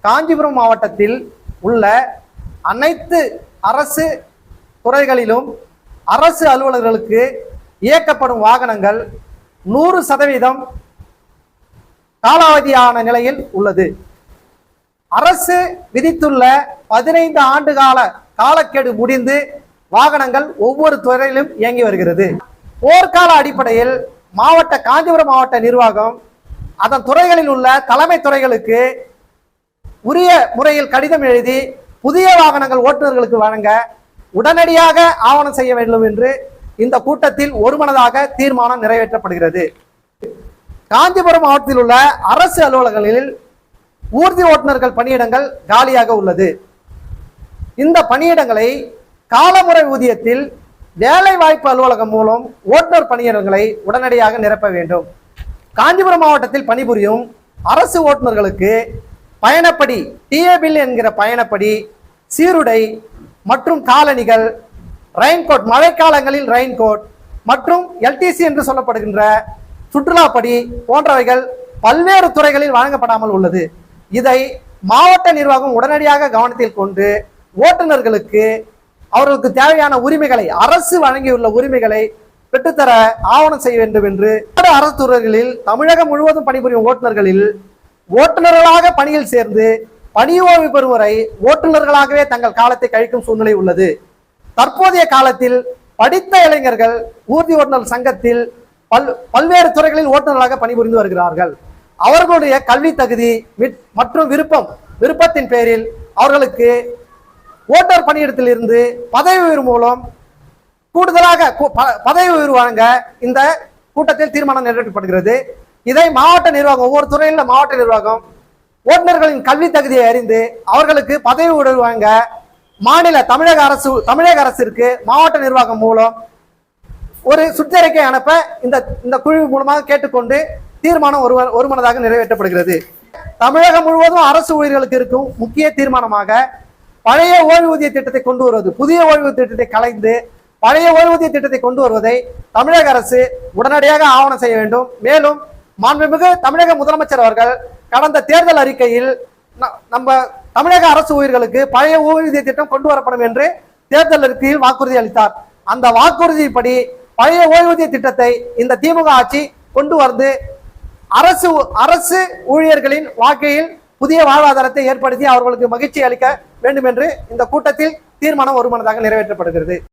காஞ்சிபுரம் மாவட்டத்தில் உள்ள அனைத்து அரசு துறைகளிலும் அரசு அலுவலர்களுக்கு இயக்கப்படும் வாகனங்கள் 100% காலாவதியான நிலையில் உள்ளது. அரசு விதித்துள்ள 15 ஆண்டு கால காலக்கெடு முடிந்து வாகனங்கள் ஒவ்வொரு துறையிலும் இயங்கி வருகிறது. போர்க்கால அடிப்படையில் காஞ்சிபுரம் மாவட்ட நிர்வாகம் அதன் துறைகளில் உள்ள தலைமை துறைகளுக்கு உரிய முறையில் கடிதம் எழுதி புதிய வாகனங்கள் ஓட்டுநர்களுக்கு வழங்க உடனடியாக ஆவணம் செய்ய வேண்டும் என்று இந்த கூட்டத்தில் ஒருமனதாக தீர்மானம் நிறைவேற்றப்படுகிறது. காஞ்சிபுரம் மாவட்டத்தில் உள்ள அரசு அலுவலகங்களில் ஊர்தி ஓட்டுநர்கள் பணியிடங்கள் காலியாக உள்ளது. இந்த பணியிடங்களை காலமுறை ஊதியத்தில் வேலை வாய்ப்பு அலுவலகம் மூலம் ஓட்டுநர் பணியிடங்களை உடனடியாக நிரப்ப வேண்டும். காஞ்சிபுரம் மாவட்டத்தில் பணிபுரியும் அரசு ஓட்டுநர்களுக்கு பயணப்படி டிஏபில் என்கிற பயணப்படி, சீருடை மற்றும் காலணிகள், ரெயின்கோட் மழைக்காலங்களில் ரெயின்கோட் மற்றும் எல்டிசி என்று சொல்லப்படுகின்ற சுற்றுலாப்படி போன்றவைகள் பல்வேறு துறைகளில் வழங்கப்படாமல் உள்ளது. இதை மாவட்ட நிர்வாகம் உடனடியாக கவனத்தில் கொண்டு ஓட்டுநர்களுக்கு அவர்களுக்கு தேவையான உரிமைகளை, அரசு வழங்கியுள்ள உரிமைகளை பெற்றுத்தர ஆவணம் செய்ய வேண்டும் என்று அரசு துறைகளில் தமிழகம் முழுவதும் பணிபுரியும் ஓட்டுநர்களில் ஓட்டுநர்களாக பணியில் சேர்ந்து பணி ஓய்வு பெறும் வரை ஓட்டுநர்களாகவே தங்கள் காலத்தை கழிக்கும் சூழ்நிலை உள்ளது. தற்போதைய காலத்தில் படித்த இளைஞர்கள் ஊர்தி ஓட்டுநர் சங்கத்தில் பல்வேறு துறைகளில் ஓட்டுநர்களாக பணிபுரிந்து வருகிறார்கள். அவர்களுடைய கல்வி தகுதி மற்றும் விருப்பத்தின் பேரில் அவர்களுக்கு ஓட்டுநர் பணியிடத்தில் இருந்து பதவி உயர்வு மூலம் கூடுதலாக பதவி உயர்வு வழங்க இந்த கூட்டத்தில் தீர்மானம் நிறைவேற்றப்படுகிறது. இதை மாவட்ட நிர்வாகம், ஒவ்வொரு துறையில் மாவட்ட நிர்வாகம் ஓட்டுநர்களின் கல்வி தகுதியை அறிந்து அவர்களுக்கு பதவி உயர்வு வழங்க தமிழக அரசிற்கு மாவட்ட நிர்வாகம் மூலம் ஒரு சுற்றறிக்கை அனுப்ப இந்த குழு மூலமாக கேட்டுக்கொண்டு தீர்மானம் ஒருமனதாக நிறைவேற்றப்படுகிறது. தமிழகம் முழுவதும் அரசு ஊழியர்களுக்கு இருக்கும் முக்கிய தீர்மானமாக பழைய ஓய்வூதிய திட்டத்தை கொண்டு வருவது, புதிய ஓய்வூதிய திட்டத்தை கலைந்து பழைய ஓய்வூதிய திட்டத்தை கொண்டு வருவதை தமிழக அரசு உடனடியாக ஆவணம் செய்ய வேண்டும். மேலும் மாண்புமிகு தமிழக முதலமைச்சர் அவர்கள் கடந்த தேர்தல் அறிக்கையில் நம்ம தமிழக அரசு ஊழியர்களுக்கு பழைய ஓய்வூதிய திட்டம் கொண்டு வரப்படும் என்று தேர்தல் அறிக்கையில் வாக்குறுதி அளித்தார். அந்த வாக்குறுதிப்படி பழைய ஓய்வூதிய திட்டத்தை இந்த திமுக ஆட்சி கொண்டு வந்து அரசு ஊழியர்களின் வாழ்க்கையில் புதிய வாழ்வாதாரத்தை ஏற்படுத்தி அவர்களுக்கு மகிழ்ச்சி அளிக்க வேண்டும் என்று இந்த கூட்டத்தில் தீர்மானம் ஒருமனதாக நிறைவேற்றப்படுகிறது.